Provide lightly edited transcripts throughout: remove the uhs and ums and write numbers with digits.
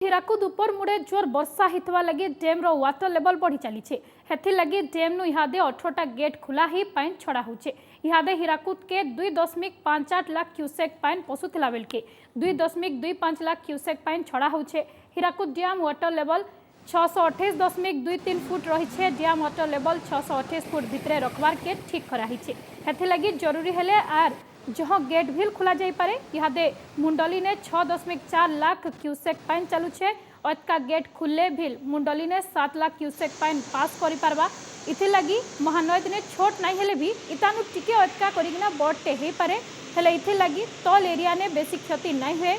हीराकुद उपर मुड़े जोर वर्षा होता लगी डेम रो वाटर लेवल बढ़ी चली है लगी डेम नु इहादे 18टा गेट खुला ही पाइन छड़ा होचे। इहादे हीराकुद के 2.58 लाख क्यूसेक पाइन पशुला बेल के 2.25 लाख क्यूसेक पाइन छड़ा होचे। Hirakud dam water level 628.23 foot रही। डैम वाटर लेवल 628 फुट भितर रखबार के ठीक कराही है लगी जरूरी हेले आर जहाँ गेट भी खुला जाई पारे। इहादे मुंडली ने 6.4 लाख क्यूसेक पाइन चलुछे। अतका गेट खुले भी मुंडली ने 7 लाख क्यूसेक पाइन पास करि पारबा। इथे लगी महानदी ने छोट नहीं हेले भी इतानु टिके अतका करिना बड़टे हे पारे। हेले इथे लगी तल एरिया ने बेसी क्षति नहीं हुए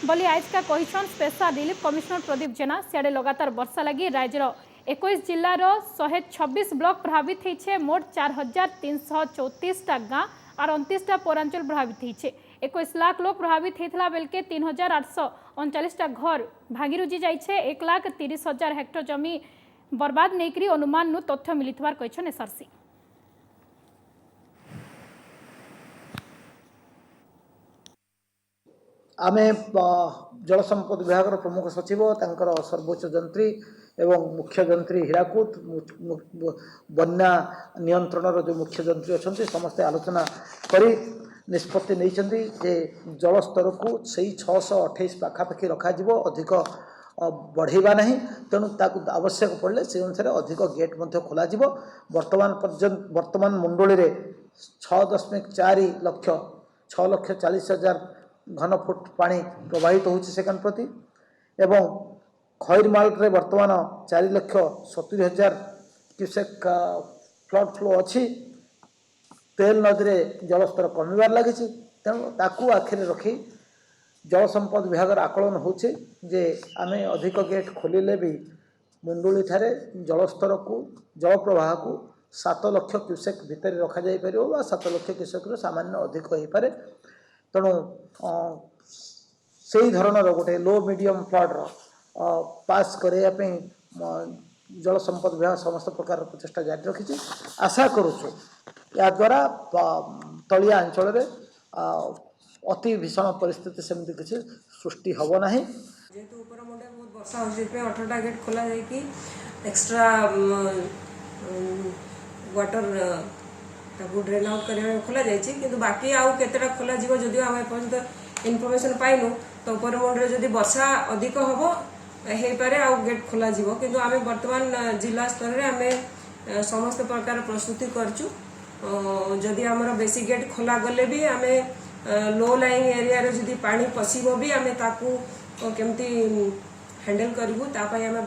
बोली आज का कहिछन स्पेशल रिलीफ कमिश्नर प्रदीप जेना। सियाडे लगातार वर्षा लगी राज्यर 21 जिल्लार 126 ब्लॉक प्रभावित होइछे। मोट 4334टा गाँ और 29टा पौरांचल प्रभावित होइछे। 21 लाख लोग प्रभावित होता बेल के 3839टा घर भांगी रुजी जाइछे। 1,30,000 हेक्टर जमी बर्बाद नेकरी अनुमान नु तथ्य मिलिथवार कहिछन एसआरसी। आमे जल संपद विभाग प्रमुख सचिव तांकर सर्वोच्च जंत्री एवं मुख्य जंत्री हीराकुद बन्या नियंत्रण जो मुख्य जंत्री अच्छा समस्ते आलोचना करी निष्पत्ति नहीं जे जल स्तर को सही 628 पाखापाखि रखाଯିव अधिक बढ़ेगा नहीं। तेणु ताकू आवश्यक पड़े से अनुसार अधिक गेट खोल वर्तमान मुंडली रे 6.4 लाख 6,40,000 घन फुट पानी प्रवाहित होची सेकंड प्रति एवं खैरमाल रे वर्तमान 4,70,000 क्यूसेक फ्लड फ्लो अच्छी। तेल नदी रे जलस्तर कमिबार लगी। तेणु ताकू आखिर रखी जल संपद विभाग आकलन होचे जे आमे अधिक गेट खोलिले भी मुंडुली ठारे जलस्तर को जल प्रवाह को 7 लाख क्यूसेक भितर रखा जाई परियो बा 7 लाख क्यूसेक रो सामान्य अधिक होई पारे। तेणु से ही धरणर गोटे लो मीडियम फ्लड पास करने जल संपद विभाग समस्त प्रकार प्रचेषा जारी रखी। आशा करुचु या द्वारा तलिया अंचल रे अति भीषण परिस्थिति सेमती किसी सृष्टि हब ना। जेहेतु ऊपर मुंडे बहुत वर्षा हो 18टा गेट खोला जाए कि एक्स्ट्रा वाटर ताकू ड्रेन आउट करने खोल जाए कि बाकी आउ केतेटा खोल जीव जदि आम एपर्यंत इनफॉरमेशन पाइनु तो ऊपर मुंडे जदि वर्षा अधिक हम हो पारे आउ गेट खोल जीव किंतु आम वर्तमान जिला स्तर में आम समस्त प्रकार प्रस्तुति करचु। जदि आमर बेसी गेट खोला गले भी आम लो लाइंग एरिया रे जदि पानी पशिबो भी आम ताकू केमती हैंडल करूँ तापाई आम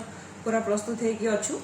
पूरा प्रस्तुत होइकी अच्छु।